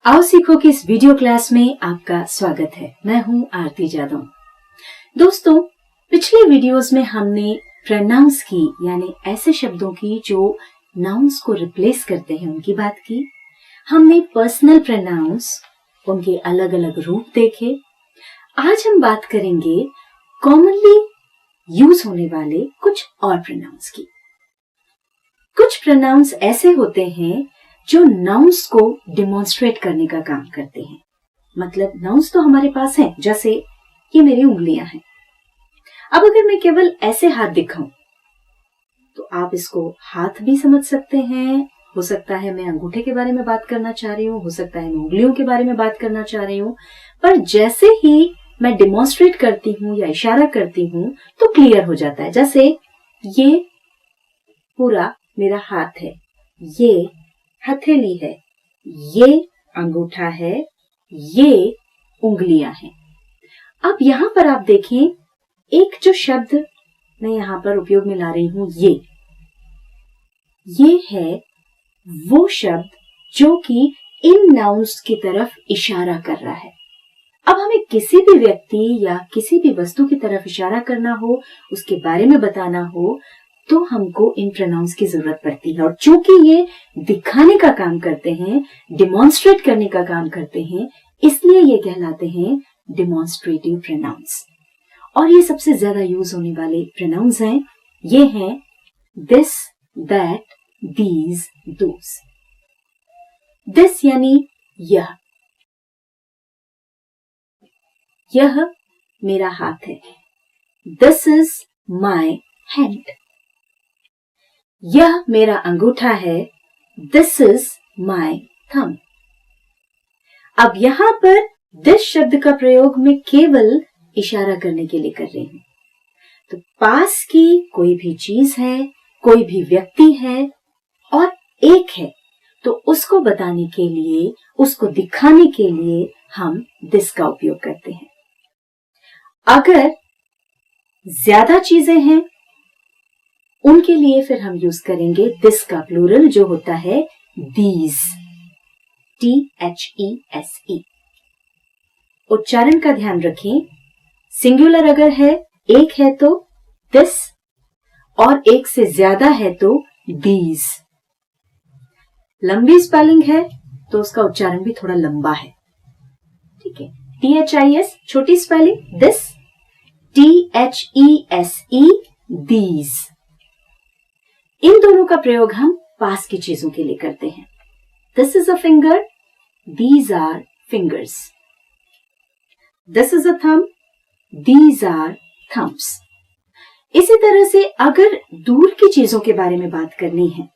आओ सीखो की इस वीडियो क्लास में आपका स्वागत है। मैं हूं आरती जादव। दोस्तों, पिछले वीडियोस में हमने प्रोनाउंस की यानी ऐसे शब्दों की जो नाउन्स को रिप्लेस करते हैं उनकी बात की। हमने पर्सनल प्रोनाउंस, उनके अलग अलग रूप देखे। आज हम बात करेंगे कॉमनली यूज होने वाले कुछ और प्रोनाउंस की। कुछ प्रोनाउंस ऐसे होते हैं जो नाउन्स को डिमॉन्स्ट्रेट करने का काम करते हैं। मतलब नाउन्स तो हमारे पास हैं, जैसे ये मेरी उंगलियां हैं। अब अगर मैं केवल ऐसे हाथ दिखाऊं तो आप इसको हाथ भी समझ सकते हैं। हो सकता है मैं अंगूठे के बारे में बात करना चाह रही हूँ, हो सकता है मैं उंगलियों के बारे में बात करना चाह रही हूँ, पर जैसे ही मैं डिमॉन्स्ट्रेट करती हूँ या इशारा करती हूँ तो क्लियर हो जाता है। जैसे ये पूरा मेरा हाथ है, ये हथेली है, ये अंगूठा है, ये उंगलियां हैं। अब यहां पर आप देखें, एक जो शब्द मैं यहां पर उपयोग में ला रही हूं, ये है वो शब्द जो कि इन नाउन्स की तरफ इशारा कर रहा है। अब हमें किसी भी व्यक्ति या किसी भी वस्तु की तरफ इशारा करना हो, उसके बारे में बताना हो, तो हमको इन प्रोनाउंस की जरूरत पड़ती है। और चूंकि ये दिखाने का काम करते हैं, डिमॉन्स्ट्रेट करने का काम करते हैं, इसलिए ये कहलाते हैं डिमॉन्स्ट्रेटिव प्रोनाउंस। और ये सबसे ज्यादा यूज होने वाले प्रोनाउंस हैं। ये हैं this, that, these, those. This यानी यह मेरा हाथ है। This is my hand. यह मेरा अंगूठा है। This is my thumb. अब यहां पर दिस शब्द का प्रयोग मैं केवल इशारा करने के लिए कर रही हूं। तो पास की कोई भी चीज है, कोई भी व्यक्ति है और एक है, तो उसको बताने के लिए, उसको दिखाने के लिए हम दिस का उपयोग करते हैं। अगर ज्यादा चीजें हैं उनके लिए फिर हम यूज करेंगे दिस का प्लूरल, जो होता है दीज, THESE। उच्चारण का ध्यान रखें। सिंगुलर अगर है, एक है तो दिस, और एक से ज्यादा है तो दीज। लंबी स्पेलिंग है तो उसका उच्चारण भी थोड़ा लंबा है। ठीक है, THIS छोटी स्पेलिंग, दिस, THESE, दीज। इन दोनों का प्रयोग हम पास की चीजों के लिए करते हैं। This is a finger, these are fingers. This is a thumb, these are thumbs. इसी तरह से अगर दूर की चीजों के बारे में बात करनी है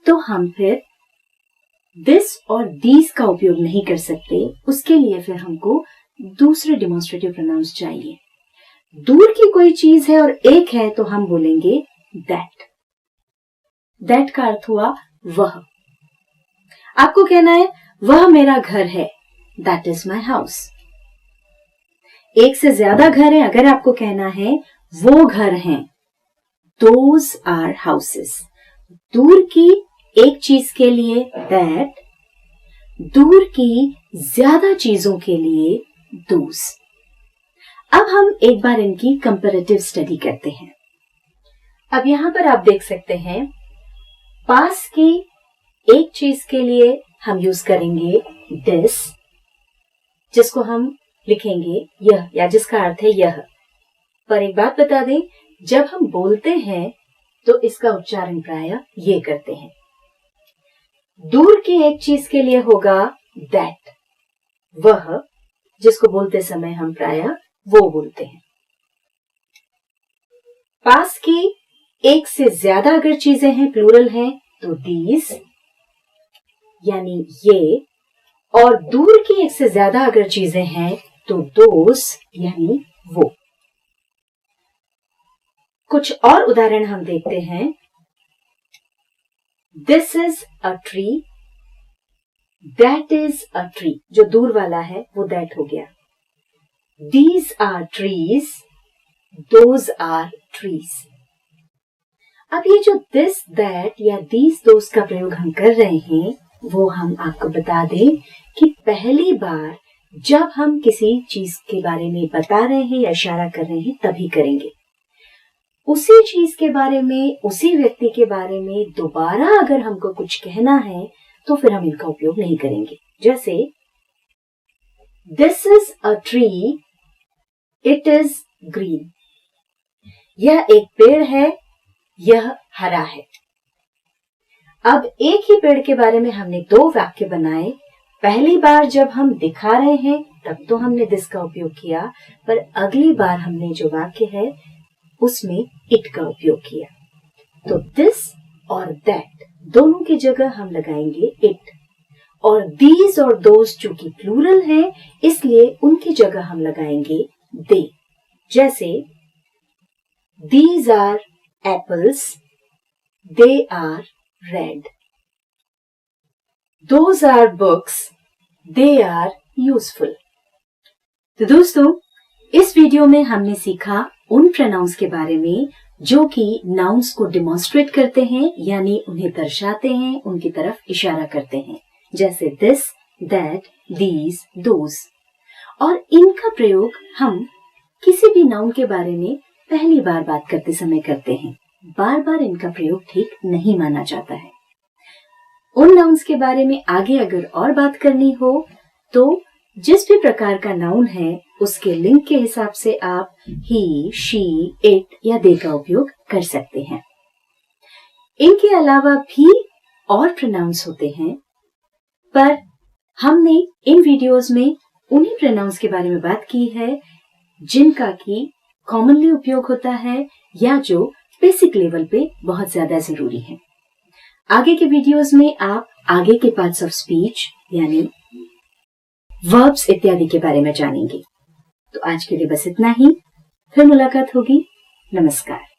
तो हम फिर दिस और दीज का उपयोग नहीं कर सकते। उसके लिए फिर हमको दूसरे डिमॉन्स्ट्रेटिव प्रोनाउंस चाहिए। दूर की कोई चीज है और एक है तो हम बोलेंगे दैट। दैट का अर्थ हुआ वह। आपको कहना है वह मेरा घर है, दैट इज माई हाउस। एक से ज्यादा घर है, अगर आपको कहना है वो घर हैं, दोज आर हाउसेस। दूर की एक चीज के लिए दैट, दूर की ज्यादा चीजों के लिए दोज। अब हम एक बार इनकी कंपैरेटिव स्टडी करते हैं। अब यहां पर आप देख सकते हैं, पास की एक चीज के लिए हम यूज करेंगे दिस, जिसको हम लिखेंगे यह, या जिसका अर्थ है यह। पर एक बात बता दें, जब हम बोलते हैं तो इसका उच्चारण प्रायः ये करते हैं। दूर की एक चीज के लिए होगा दैट, वह, जिसको बोलते समय हम प्रायः वो बोलते हैं। पास की एक से ज्यादा अगर चीजें हैं, प्लूरल हैं, तो दीज यानी ये, और दूर की एक से ज्यादा अगर चीजें हैं तो दोस यानी वो। कुछ और उदाहरण हम देखते हैं। This is a tree, that is a tree, जो दूर वाला है वो दैट हो गया। These are trees, those are trees. अब ये जो दिस, दैट या दीज, दोस का प्रयोग हम कर रहे हैं, वो हम आपको बता दें कि पहली बार जब हम किसी चीज के बारे में बता रहे हैं या इशारा कर रहे हैं तभी करेंगे। उसी चीज के बारे में, उसी व्यक्ति के बारे में दोबारा अगर हमको कुछ कहना है तो फिर हम इनका उपयोग नहीं करेंगे। जैसे this is a tree, it is green. यह एक पेड़ है, यह हरा है। अब एक ही पेड़ के बारे में हमने दो वाक्य बनाए। पहली बार जब हम दिखा रहे हैं तब तो हमने दिस का उपयोग किया, पर अगली बार हमने जो वाक्य है उसमें इट का उपयोग किया। तो दिस और दैट दोनों की जगह हम लगाएंगे इट, और दीज और दोज चूंकि प्लूरल है इसलिए उनकी जगह हम लगाएंगे दे। जैसे these are apples, they are red. Those are books, they are useful। तो दोस्तों, इस वीडियो में हमने सीखा उन प्रोनाउंस के बारे में जो कि नाउन्स को डिमॉन्स्ट्रेट करते हैं, यानी उन्हें दर्शाते हैं, उनकी तरफ इशारा करते हैं। जैसे दिस, दैट, दीज, दोज। और इनका प्रयोग हम किसी भी नाउन के बारे में पहली बार बात करते समय करते हैं। बार बार इनका प्रयोग ठीक नहीं माना जाता है। उन नाउन्स के बारे में आगे अगर और बात करनी हो तो जिस भी प्रकार का नाउन है उसके लिंग के हिसाब से आप ही, शी, इट या दे का उपयोग कर सकते हैं। इनके अलावा भी और प्रोनाउंस होते हैं, पर हमने इन वीडियोस में उन्हीं प्रोनाउंस के बारे में बात की है जिनका की कॉमनली उपयोग होता है या जो बेसिक लेवल पे बहुत ज्यादा जरूरी है। आगे के वीडियोस में आप आगे के पार्ट्स ऑफ स्पीच यानी वर्ब्स इत्यादि के बारे में जानेंगे। तो आज के लिए बस इतना ही, फिर मुलाकात होगी। नमस्कार।